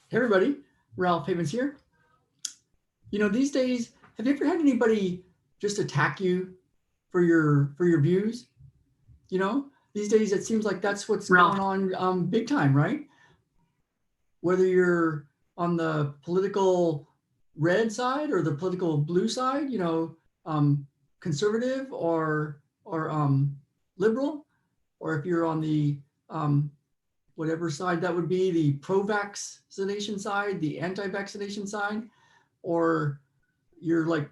Hey everybody, Ralph Havens here. These days, have you ever had anybody just attack you for your views? These days it seems like that's what's Ralph. going on big time, right? Whether you're on the political red side or the political blue side, um, conservative or liberal, or if you're on the um, whatever side that would be, the pro-vaccination side, the anti-vaccination side, or you're like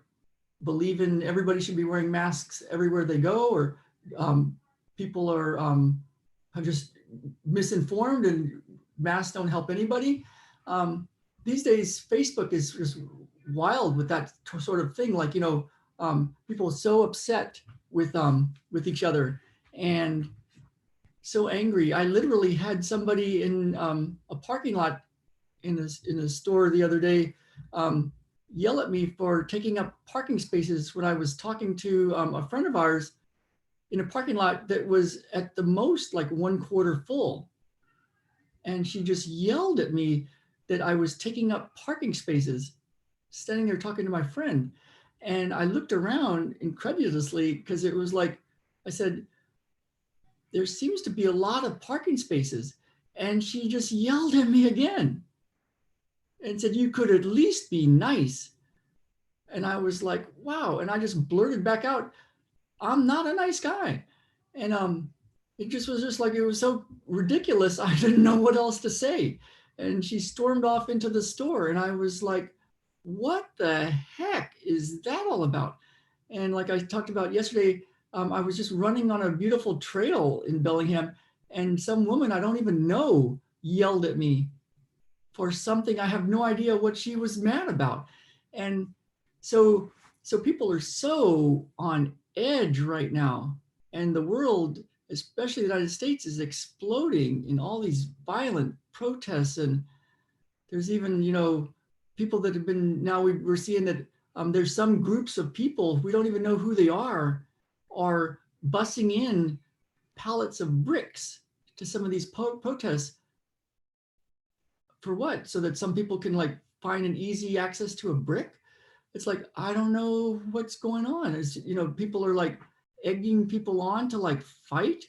believing everybody should be wearing masks everywhere they go, or um, people are just misinformed and masks don't help anybody. Um, these days, Facebook is just wild with that sort of thing. Like people are so upset with each other and so angry. I literally had somebody in a parking lot in a store the other day um, yell at me for taking up parking spaces when I was talking to a friend of ours in a parking lot that was at the most like 1/4 full. And she just yelled at me that I was taking up parking spaces, standing there talking to my friend. And I looked around incredulously because it was like, I said, there seems to be a lot of parking spaces. And she just yelled at me again and said, you could at least be nice. And I was like, wow. And I just blurted back out, I'm not a nice guy. And it just was just like, it was so ridiculous. I didn't know what else to say. And she stormed off into the store. And I was like, what the heck is that all about? And like I talked about yesterday, I was just running on a beautiful trail in Bellingham, and some woman I don't even know yelled at me for something I have no idea what she was mad about. And so so people are so on edge right now, and the world, especially the United States, is exploding in all these violent protests. And there's even people that have been, now we're seeing that there's some groups of people, we don't even know who they are bussing in pallets of bricks to some of these protests. For what? So that some people can like find an easy access to a brick? It's like, I don't know what's going on. Is people are like egging people on to like fight.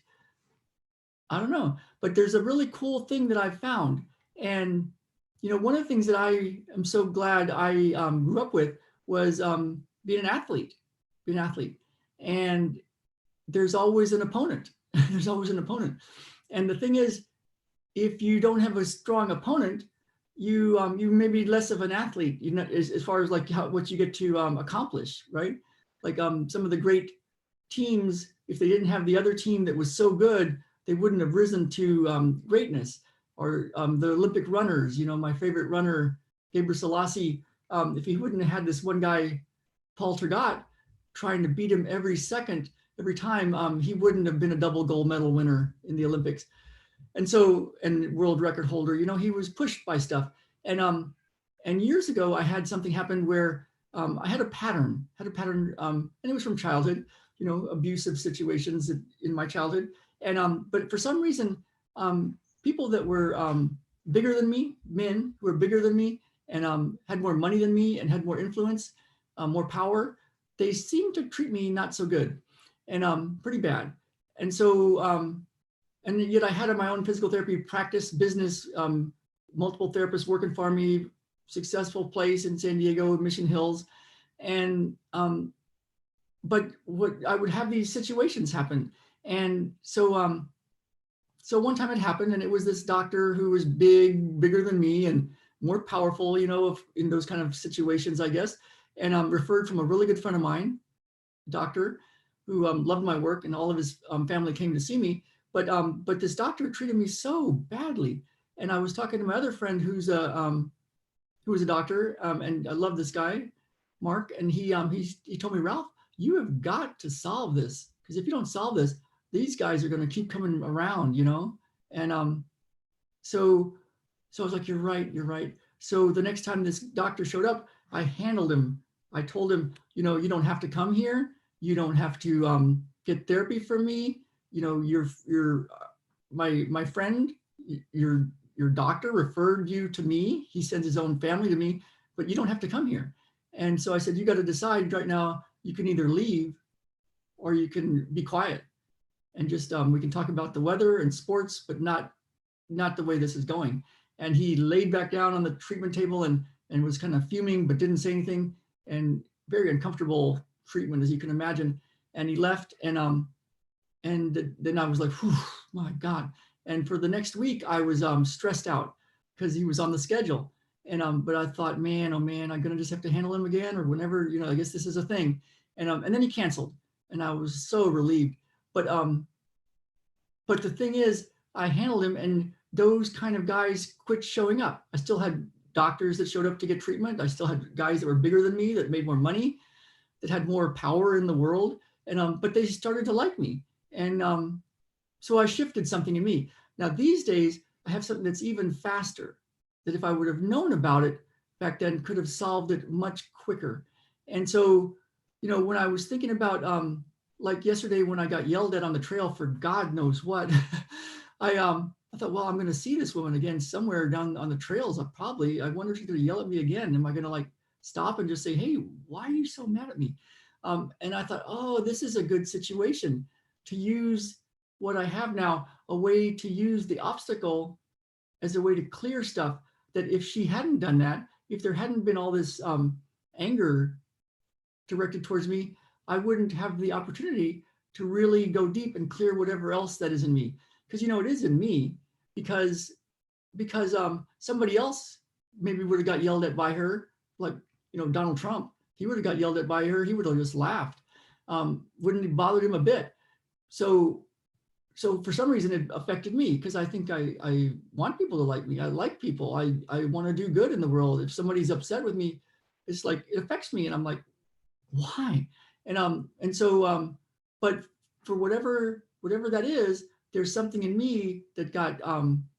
I don't know. But there's a really cool thing that I found. And one of the things that I am so glad I grew up with was being an athlete, being an athlete. And there's always an opponent. There's always an opponent. And the thing is, if you don't have a strong opponent, you may be less of an athlete, as far as like what you get to accomplish, right? Like some of the great teams, if they didn't have the other team that was so good, they wouldn't have risen to greatness. Or the Olympic runners, my favorite runner, Gebre Selassie, if he wouldn't have had this one guy, Paul Tergat, trying to beat him every second, every time, he wouldn't have been a double gold medal winner in the Olympics. And world record holder, he was pushed by stuff. And years ago I had something happen where I had a pattern, and it was from childhood, abusive situations in my childhood. But for some reason, people that were bigger than me, men who were bigger than me and had more money than me and had more influence, more power, they seemed to treat me not so good, and pretty bad. And so and yet I had my own physical therapy practice, business, multiple therapists working for me, successful place in San Diego, Mission Hills. And but what I would have these situations happen. And so one time it happened, and it was this doctor who was bigger than me and more powerful, in those kind of situations, I guess. And referred from a really good friend of mine, doctor, who loved my work, and all of his family came to see me. But this doctor treated me so badly. And I was talking to my other friend who was a doctor, and I love this guy, Mark, and he told me, Ralph, you have got to solve this, because if you don't solve this, these guys are going to keep coming around. And so so I was like, you're right, you're right. So the next time this doctor showed up, I handled him. I told him, you don't have to come here. You don't have to get therapy from me. You're my friend. You're your doctor referred you to me. He sends his own family to me, but you don't have to come here. And so I said, you got to decide right now. You can either leave or you can be quiet and just we can talk about the weather and sports, but not the way this is going. And he laid back down on the treatment table and was kind of fuming, but didn't say anything, and very uncomfortable treatment, as you can imagine. And he left, and then I was like, whew, my God. And for the next week, I was stressed out because he was on the schedule. And but I thought, man, oh man, I'm gonna just have to handle him again, or whenever, I guess this is a thing. And then he canceled, and I was so relieved. But the thing is, I handled him, and those kind of guys quit showing up. I still had doctors that showed up to get treatment. I still had guys that were bigger than me, that made more money, that had more power in the world. But they started to like me. And so I shifted something in me. Now, these days, I have something that's even faster, that if I would have known about it back then, could have solved it much quicker. And so, when I was thinking about, like yesterday when I got yelled at on the trail for God knows what, I thought, well, I'm going to see this woman again somewhere down on the trails. I wonder if she's going to yell at me again. Am I going to like stop and just say, hey, why are you so mad at me? And I thought, oh, this is a good situation to use what I have now, a way to use the obstacle as a way to clear stuff, that if she hadn't done that, if there hadn't been all this anger directed towards me, I wouldn't have the opportunity to really go deep and clear whatever else that is in me. Because, it is in me, because somebody else maybe would have got yelled at by her, like, Donald Trump. He would have got yelled at by her. He would have just laughed. Wouldn't have bothered him a bit. So for some reason it affected me, because I think I want people to like me. I like people. I want to do good in the world. If somebody's upset with me, it's like, it affects me. And I'm like, why? But for whatever that is, there's something in me that got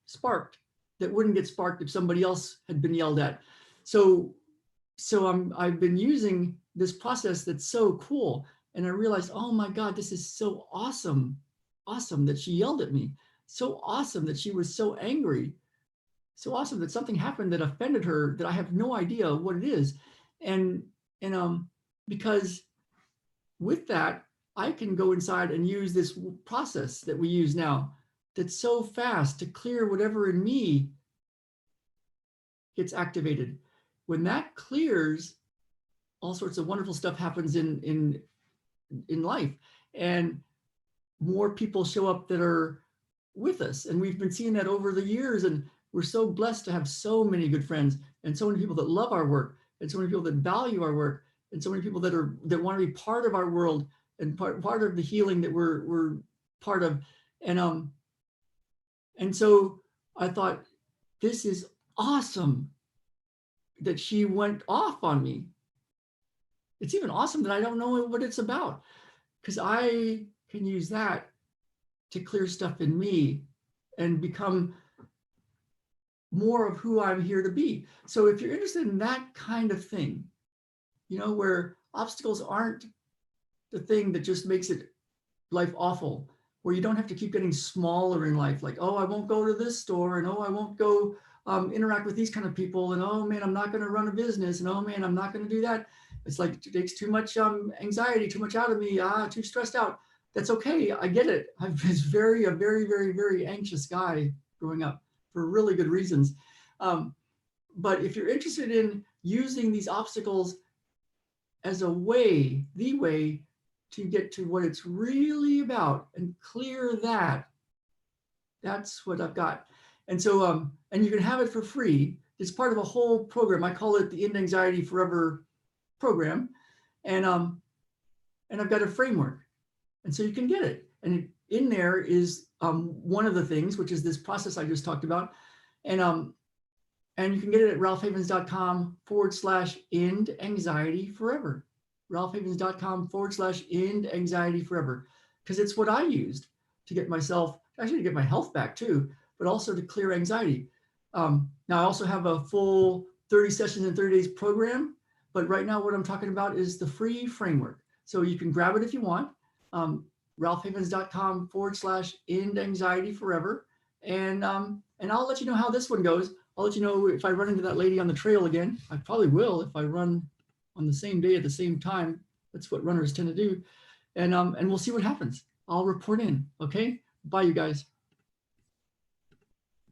sparked that wouldn't get sparked if somebody else had been yelled at. So I've been using this process that's so cool. And I realized, oh my God, this is so awesome that she yelled at me. So awesome that she was so angry. So awesome that something happened that offended her, that I have no idea what it is. And because with that, I can go inside and use this process that we use now, that's so fast to clear whatever in me gets activated. When that clears, all sorts of wonderful stuff happens in life, and more people show up that are with us. And we've been seeing that over the years, and we're so blessed to have so many good friends, and so many people that love our work, and so many people that value our work, and so many people that want to be part of our world, and part of the healing that we're part of. And so I thought, this is awesome that she went off on me. It's even awesome that I don't know what it's about, because I can use that to clear stuff in me and become more of who I'm here to be. So if you're interested in that kind of thing, where obstacles aren't the thing that just makes it life awful, where you don't have to keep getting smaller in life, like, oh, I won't go to this store, and oh, I won't go interact with these kind of people, and oh man, I'm not going to run a business, and oh man, I'm not going to do that. It's like, it takes too much anxiety, too much out of me, too stressed out. That's okay. I get it. I was a very, very, very anxious guy growing up for really good reasons. But if you're interested in using these obstacles as the way to get to what it's really about and clear that, that's what I've got. And so, and you can have it for free. It's part of a whole program. I call it the End Anxiety Forever program. And I've got a framework. And so you can get it. And in there is one of the things, which is this process I just talked about. And you can get it at ralphhavens.com/end anxiety forever. ralphhavens.com/end anxiety forever. Because it's what I used to get myself, actually to get my health back too, but also to clear anxiety. Now I also have a full 30 sessions in 30 days program, but right now what I'm talking about is the free framework. So you can grab it if you want. ralphhavens.com/end anxiety forever. and I'll let you know how this one goes. I'll let you know if I run into that lady on the trail again. I probably will if I run on the same day at the same time. That's what runners tend to do, and we'll see what happens. I'll report in. Okay, bye, you guys.